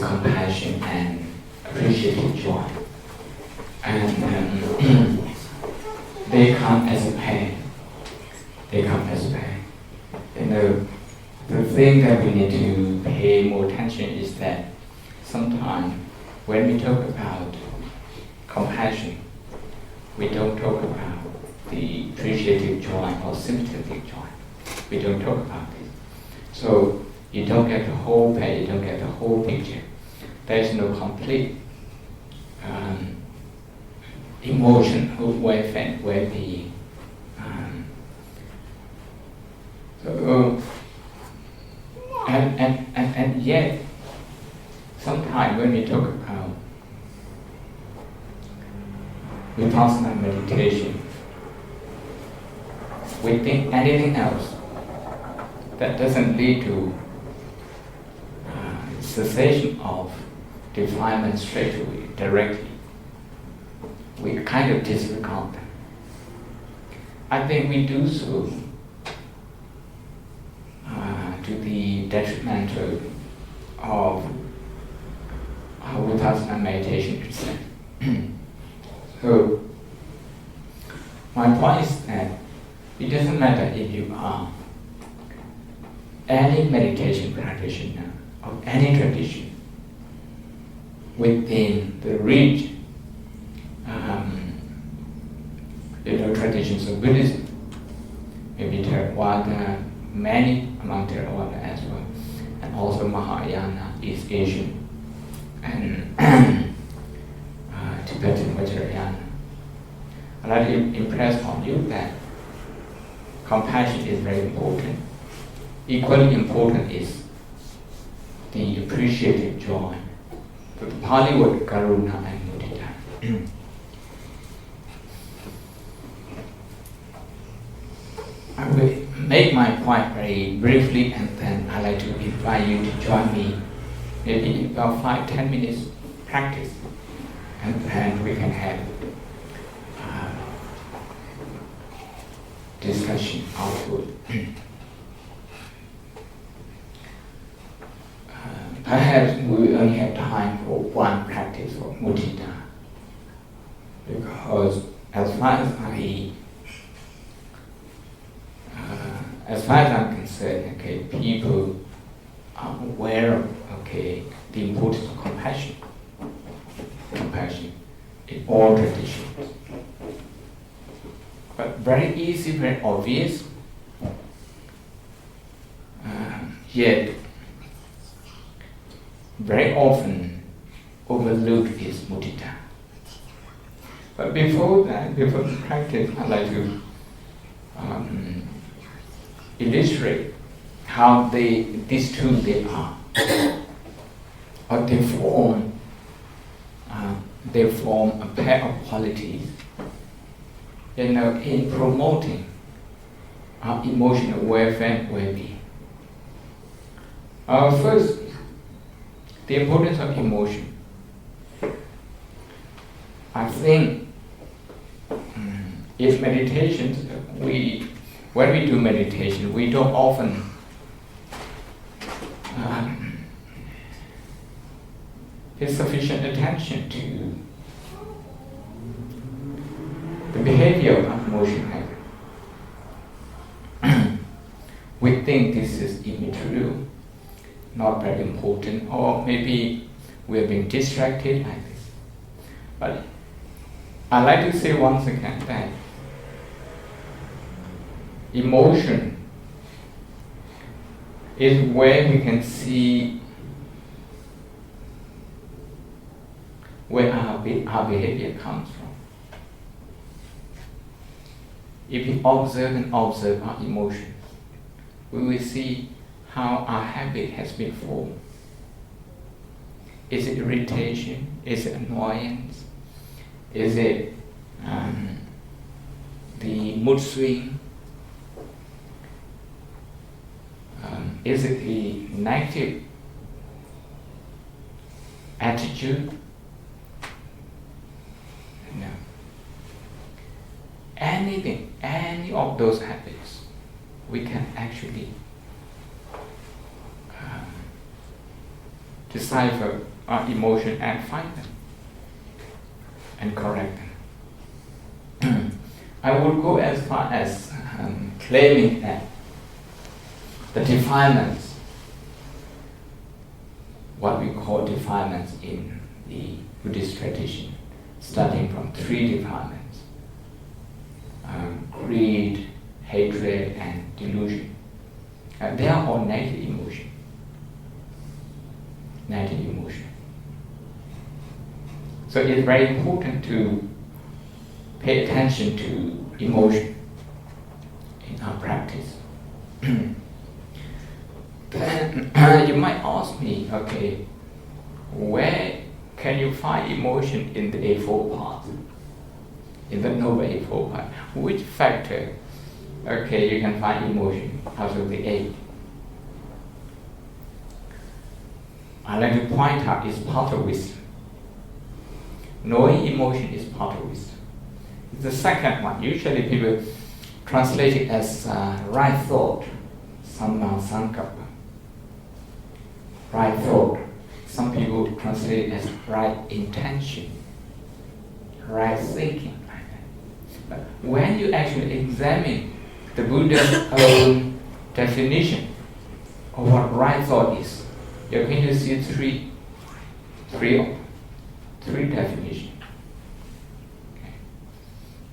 compassion and appreciative joy. And they come as a pain. They come as a pain. The thing that we need to pay more attention is that sometimes when we talk about compassion, we don't talk about the appreciative joy or sympathetic joy. We don't talk about this. So you don't get the whole picture, you don't get the whole picture. There is no complete emotional well-being. And yet, sometimes when we talk about vipassana meditation, we think anything else that doesn't lead to cessation of defilement straight away, directly. We kind of disregard them. I think we do so to the detrimental of our vipassana meditation itself. So, my point is that it doesn't matter if you are any meditation practitioner of any tradition within the rich traditions of Buddhism, maybe Theravada, many among Theravada as well, and also Mahayana, East Asian, and Tibetan Vajrayana. I'd like to impress on you that compassion is very important. Equally important is the appreciative joy. The Pali word karuna and mudita. I will make my point very briefly, and then I'd like to invite you to join me maybe about 5-10 minutes practice, and then we can have discussion afterward. Perhaps we only have time for one practice of mudita, because as far as I'm concerned, people are aware of the importance of compassion in all traditions. But very easy, very obvious, yet very often overlooked is mudita. But before the practice, I'd like to illustrate how these two they are, or they form a pair of qualities, in promoting our emotional welfare and well-being. First, the importance of emotion. I think in meditations, when we do meditation, we don't often pay sufficient attention to the behavior of emotion habit. We think this is immaterial, not very important, or maybe we're being distracted like this. But I like to say once again that emotion is where we can see where our behavior comes from. If we observe our emotions, we will see how our habit has been formed. Is it irritation? Is it annoyance? Is it the mood swing? Is it the negative attitude? No. Anything, any of those habits, we can actually decipher our emotion and find them and correct them. I would go as far as claiming that the defilements, what we call defilements in the Buddhist tradition, starting from 3 defilements: greed, hatred, and delusion. They are all negative emotion. Negative emotion. So it's very important to pay attention to emotion in our practice. Then you might ask me, okay, where can you find emotion in the Eightfold Path? In the Noble Eightfold Path? Which factor, okay, you can find emotion out of the 8? I like to point out it's part of wisdom. Knowing emotion is part of wisdom. The second one, usually people translate it as right thought, samma sankappa. Right thought. Some people translate it as right intention, right thinking. But when you actually examine the Buddha's own definition of what right thought is, you're going to see three definitions. Okay.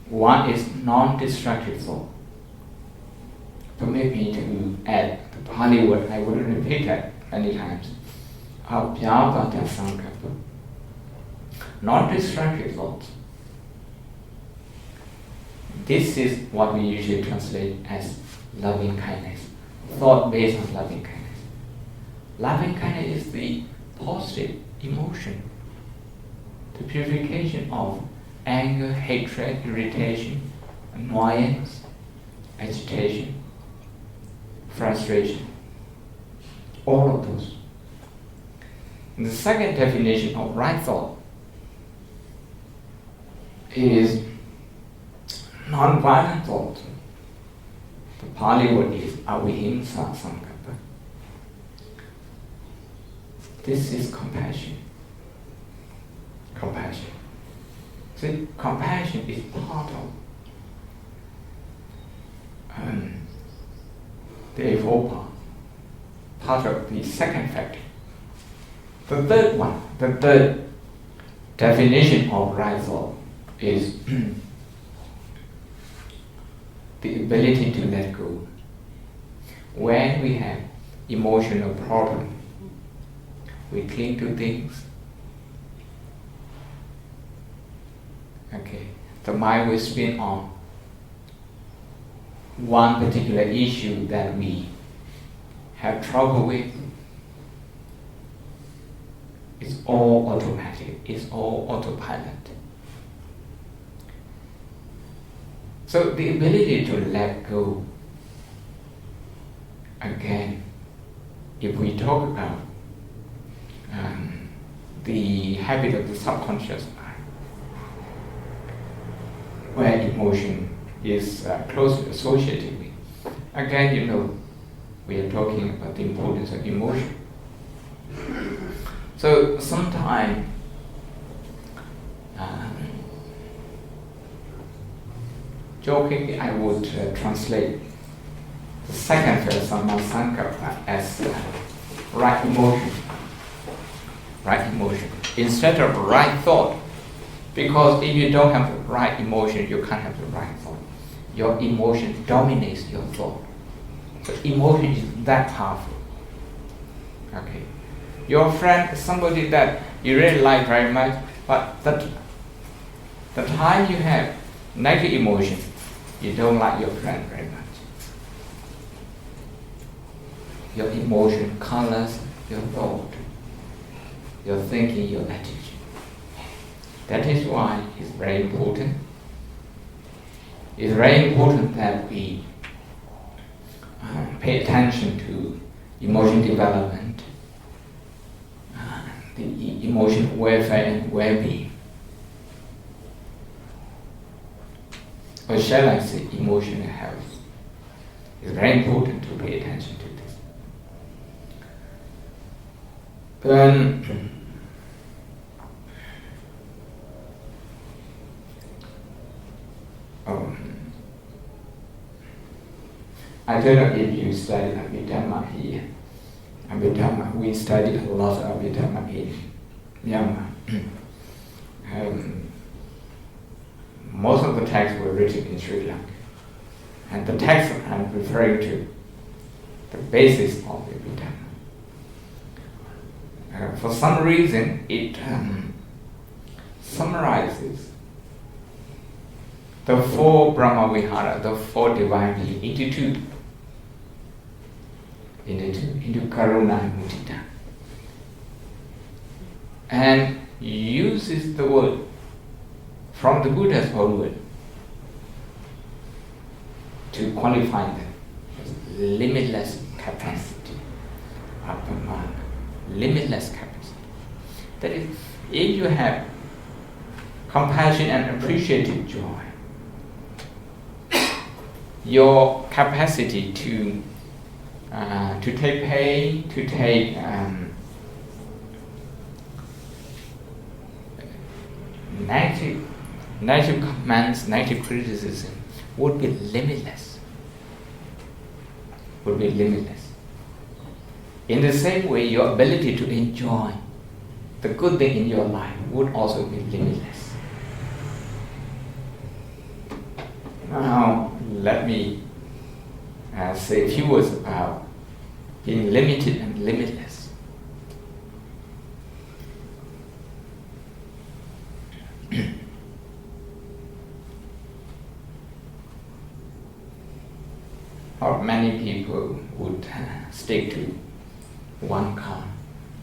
One is non-destructive thought. Permit me to add the Pali word, I will repeat that many times. Abhidhamma sankappa. Non-destructive thoughts. This is what we usually translate as loving kindness. Thought based on loving kindness. Loving kindness is the positive emotion, the purification of anger, hatred, irritation, annoyance, agitation, frustration, all of those. And the second definition of right thought is non-violent thought. The Pali word is avihimsa sankappa. This is compassion. Compassion. So compassion is part of the Eightfold Path, part of the second factor. The third one, the third definition of right thought is the ability to let go. When we have emotional problem, we cling to things. Okay, the mind will spin on one particular issue that we have trouble with. It's all automatic, it's all autopilot. So the ability to let go, again, if we talk about the habit of the subconscious mind, where emotion is closely associated with. Again, we are talking about the importance of emotion. So sometimes jokingly I would translate the second verse of Sankappa as right emotion. Right emotion instead of right thought, because if you don't have the right emotion, you can't have the right thought. Your emotion dominates your thought. So emotion is that powerful. Okay, your friend is somebody that you really like very much, but the time you have negative emotion, you don't like your friend very much. Your emotion colors your thought, your thinking, your attitude. That is why it's very important. It's very important that we pay attention to emotion development, the emotional welfare and well-being. Or shall I say emotional health. It's very important to pay attention to this. Then I don't know if you study Abhidhamma here. Abhidhamma, we studied a lot of Abhidhamma in Myanmar. Most of the texts were written in Sri Lanka. And the text I'm referring to, the basis of Abhidhamma. For some reason, it summarizes the four Brahma Vihara, the four divine beings, into karuna and mudita, and uses the word from the Buddha's own word to qualify them as limitless capacity, apamana, limitless capacity. That is, if you have compassion and appreciative joy, your capacity to take pain, to take negative comments, negative criticism would be limitless. In the same way, your ability to enjoy the good thing in your life would also be limitless. Now, let me say a few words about being limited and limitless. Not many people would stick to one karma.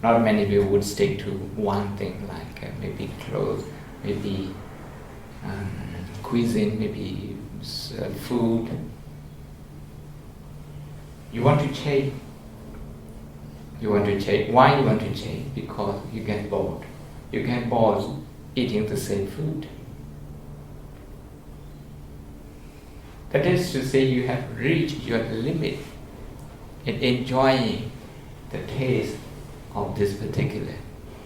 Not many people would stick to one thing, like maybe clothes, maybe cuisine, maybe food. You want to change. Why you want to change? Because you get bored. You get bored eating the same food. That is to say, you have reached your limit in enjoying the taste of this particular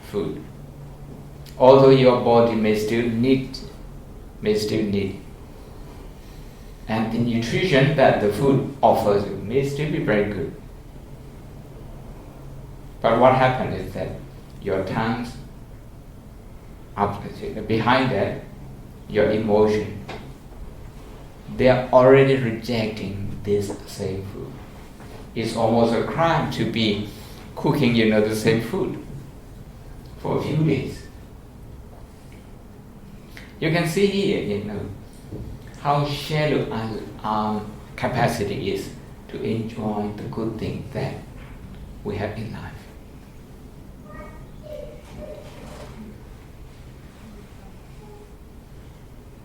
food. Although your body may still need, and the nutrition that the food offers you may still be very good. But what happens is that your tongues, behind that, your emotion, they are already rejecting this same food. It's almost a crime to be cooking, the same food for a few days. You can see here, how shallow our capacity is to enjoy the good things that we have in life.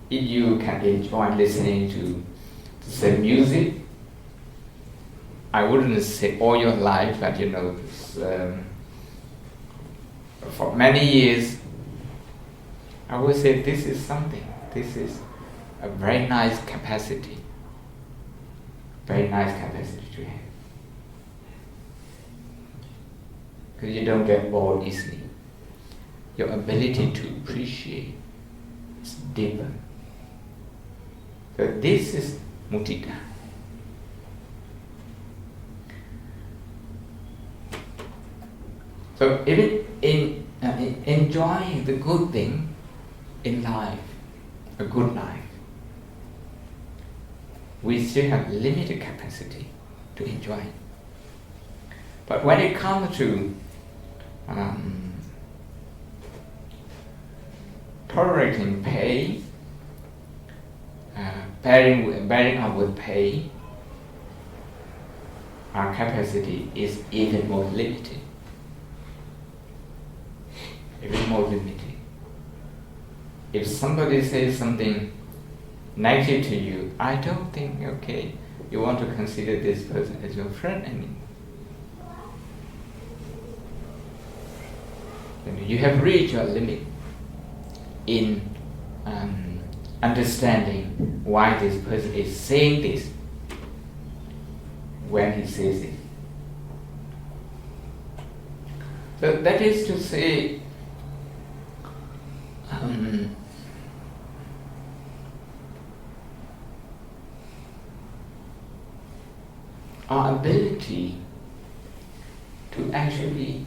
If you can enjoy listening to the same music, I wouldn't say all your life, but for many years, I would say this is something. This is a very nice capacity. Very nice capacity to have. Because you don't get bored easily. Your ability to appreciate is deeper. So this is mudita. So even in enjoying the good thing in life, a good life, we still have limited capacity to enjoy it. But when it comes to tolerating pain, bearing up with pain, our capacity is even more limited. If somebody says something negative to you, I don't think, you want to consider this person as your friend anymore. You have reached your limit in understanding why this person is saying this when he says it. So that is to say, our ability to actually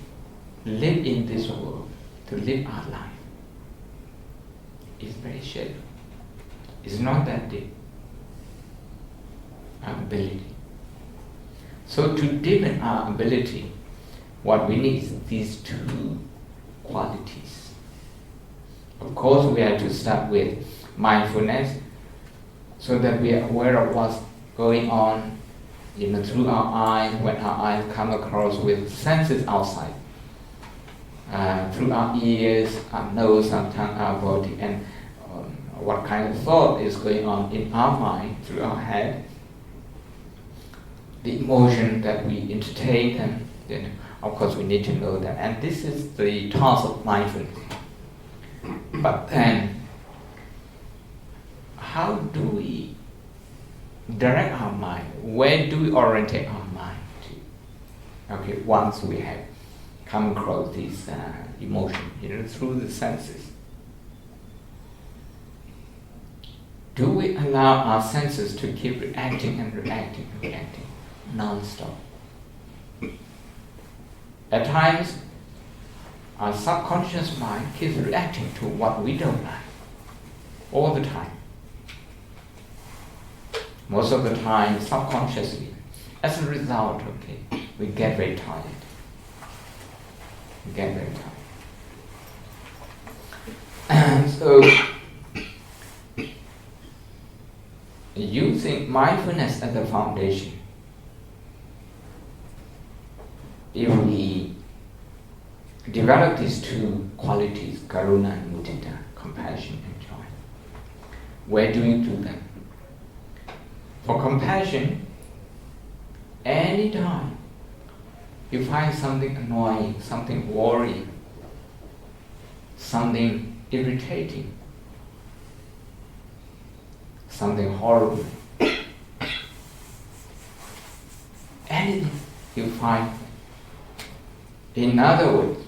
live in this world, to live our life, is very shallow. It's not that deep, our ability. So to deepen our ability, what we need is these two qualities. Of course, we have to start with mindfulness, so that we are aware of what's going on, through our eyes, when our eyes come across with senses outside, through our ears, our nose, our tongue, our body, and what kind of thought is going on in our mind, through our head, the emotion that we entertain, and then of course we need to know that. And this is the task of mindfulness. But then, how do we direct our mind? Where do we orientate our mind to? Okay, once we have come across these emotions, through the senses, do we allow our senses to keep reacting and reacting and reacting non-stop? At times, our subconscious mind keeps reacting to what we don't like all the time. Most of the time, subconsciously. As a result, we get very tired. We get very tired. And so, using mindfulness as a foundation, if we develop these two qualities, karuna and mudita, compassion and joy, where do we do them? For compassion, anytime you find something annoying, something worrying, something irritating, something horrible, anything you find, in other words,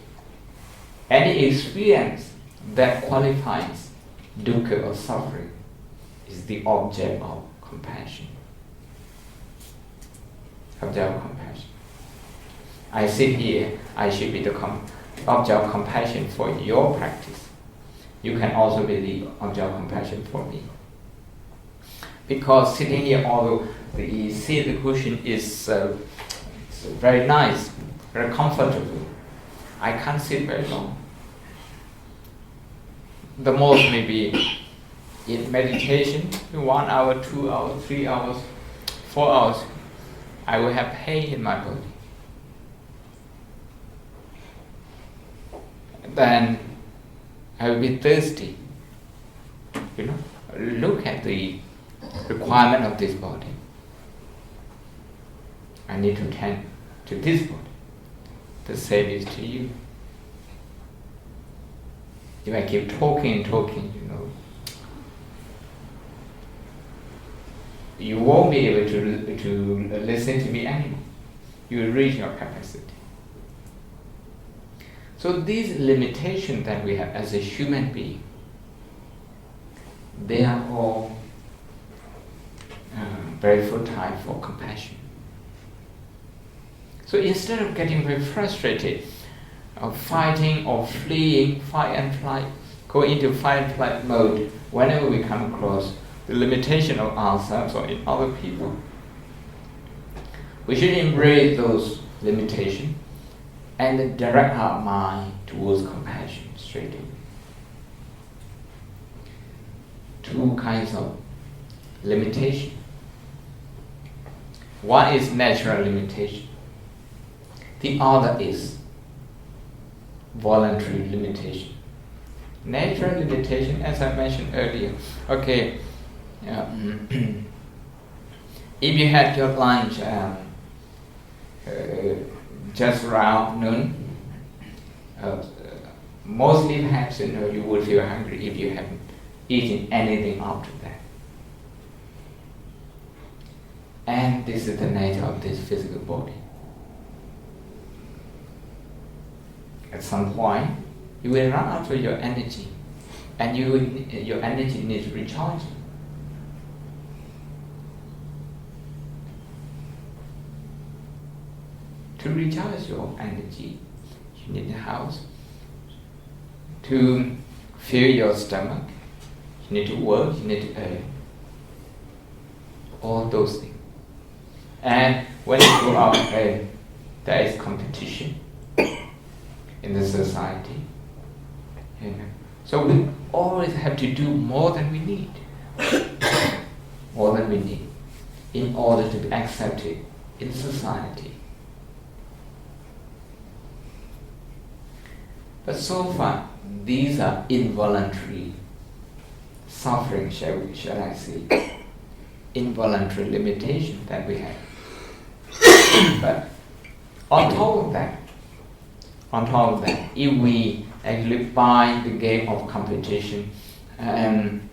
any experience that qualifies dukkha or suffering is the object of compassion. Object of compassion. I sit here, I should be the object of compassion for your practice. You can also be the object of compassion for me. Because sitting here, although the seat, the cushion is it's very nice, very comfortable, I can't sit very long. The most maybe in meditation, 1 hour, 2 hours, 3 hours, 4 hours, I will have pain in my body. Then I will be thirsty. Look at the requirement of this body. I need to tend to this body. The same is to you. If I keep talking, you won't be able to listen to me anymore. You will reach your capacity. So these limitations that we have as a human being, they are all very fertile for compassion. So instead of getting very frustrated, of fighting or fleeing, fight and flight, go into fight and flight mode whenever we come across the limitation of ourselves or in other people, we should embrace those limitations and direct our mind towards compassion straight away. Two kinds of limitation. One is natural limitation. The other is voluntary limitation. Natural limitation, as I mentioned earlier, if you had your lunch just around noon, mostly perhaps you would feel hungry if you haven't eaten anything after that. And this is the nature of this physical body. at some point, you will run out of your energy, and your energy needs recharging. To recharge your energy, you need a house. To fill your stomach, you need to work, you need to earn. All those things. And when you go out there is competition in the society. You know. So we always have to do more than we need. More than we need in order to be accepted in society. But so far, these are involuntary suffering, shall I say, involuntary limitation that we have. But on top of that, if we actually buy the game of competition and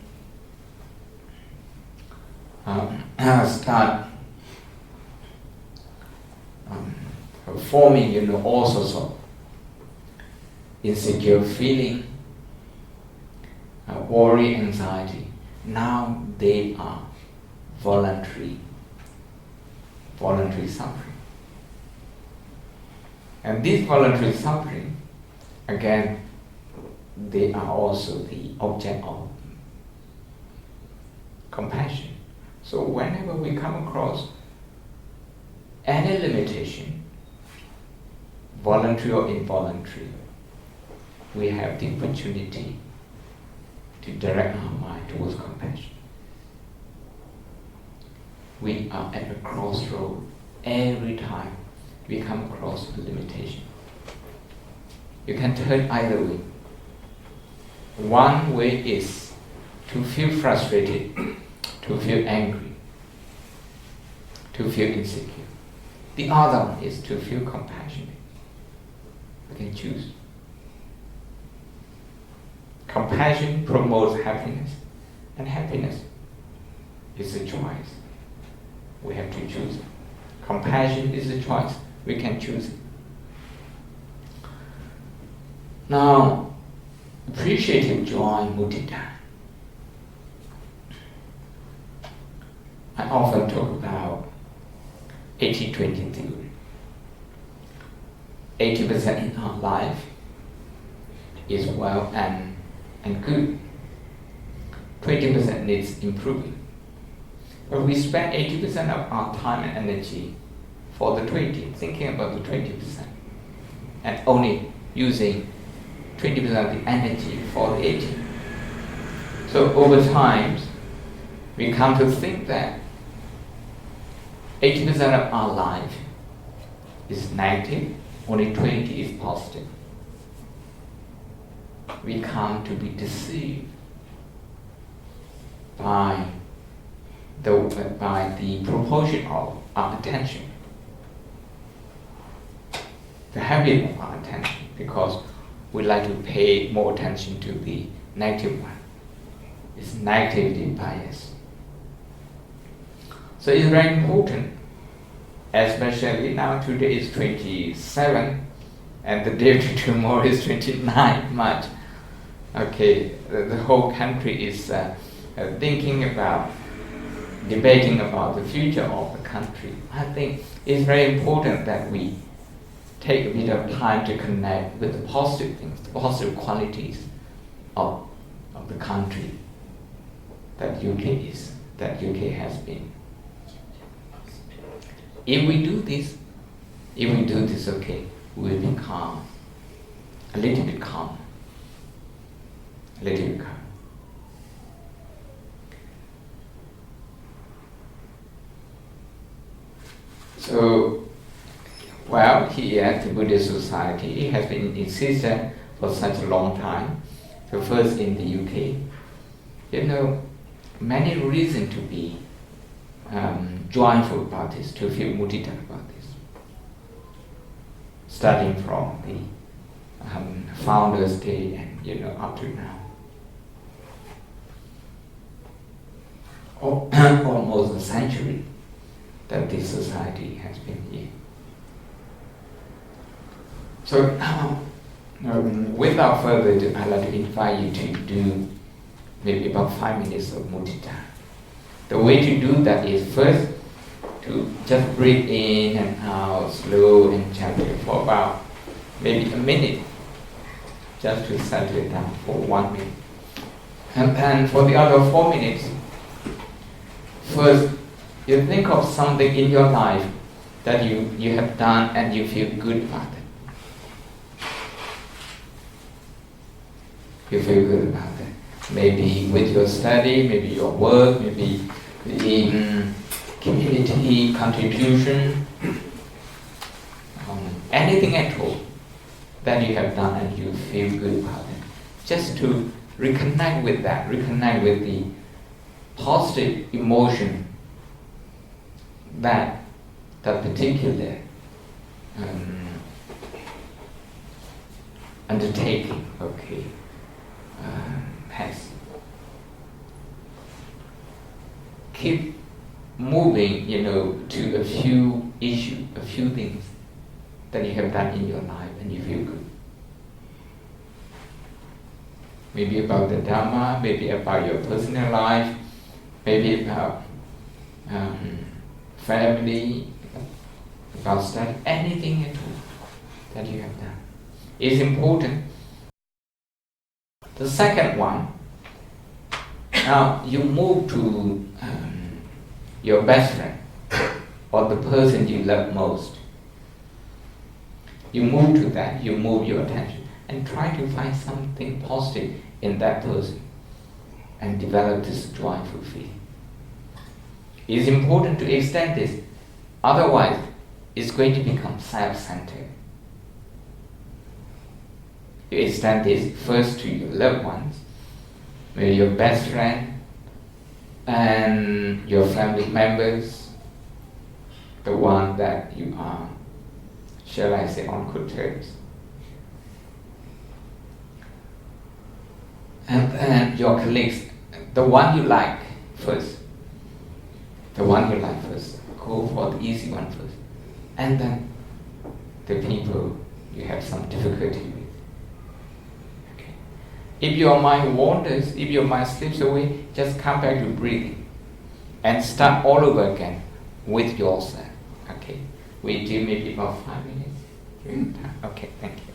start forming, all sorts of insecure feeling, worry, anxiety. Now they are voluntary suffering. And this voluntary suffering, again, they are also the object of compassion. So whenever we come across any limitation, voluntary or involuntary, we have the opportunity to direct our mind towards compassion. We are at a crossroad every time we come across a limitation. You can turn either way. One way is to feel frustrated, to feel angry, to feel insecure. The other one is to feel compassionate. You can choose. Compassion promotes happiness, and happiness is a choice. We have to choose it. Compassion is a choice. We can choose it. Now, appreciative joy, mudita. I often talk about 80-20 theory. 80% in our life is well and good. 20% needs improving. But we spend 80% of our time and energy for the 20, thinking about the 20%, and only using 20% of the energy for the 80. So over time, we come to think that 80% of our life is negative, only 20 is positive. We come to be deceived by the proportion of our attention, the habit of our attention, because we like to pay more attention to the negative one. It's negativity bias. So it's very important, especially now today is 27 and the day after tomorrow is 29 March. Okay, the whole country is debating about the future of the country. I think it's very important that we take a bit of time to connect with the positive things, the positive qualities of the country that UK has been. If we do this, okay, we will be calm, a little bit calm. So, here at the Buddhist Society, it has been in existence for such a long time. So first in the UK, many reasons to be joyful about this, to feel mudita about this. Starting from the Founders' Day and up to now. Almost a century that this society has been here. So now, Without further ado, I'd like to invite you to do maybe about 5 minutes of mudita. The way to do that is first to just breathe in and out slow and gently for about maybe a minute, just to settle it down for 1 minute. And then for the other 4 minutes, first you think of something in your life that you have done and you feel good about it. You feel good about it. Maybe with your study, maybe your work, maybe in community contribution, anything at all that you have done and you feel good about it. Just to reconnect with that, reconnect with the positive emotion that particular undertaking, has. Keep moving, to a few issues, a few things that you have done in your life and you feel good. Maybe about the Dhamma, maybe about your personal life, maybe about family, about study, anything at all that you have done is important. The second one, now you move to your best friend or the person you love most. You move to that, you move your attention and try to find something positive in that person and develop this joyful feeling. It is important to extend this, otherwise it's going to become self-centered. You extend this first to your loved ones, maybe your best friend and your family members, the one that you are, shall I say, on good terms. And then your colleagues, the one you like first. The one you like first. Go for the easy one first. And then the people you have some difficulty with. Okay. If your mind wanders, if your mind slips away, just come back to breathing and start all over again with yourself. Okay. We do maybe about 5 minutes. Okay, thank you.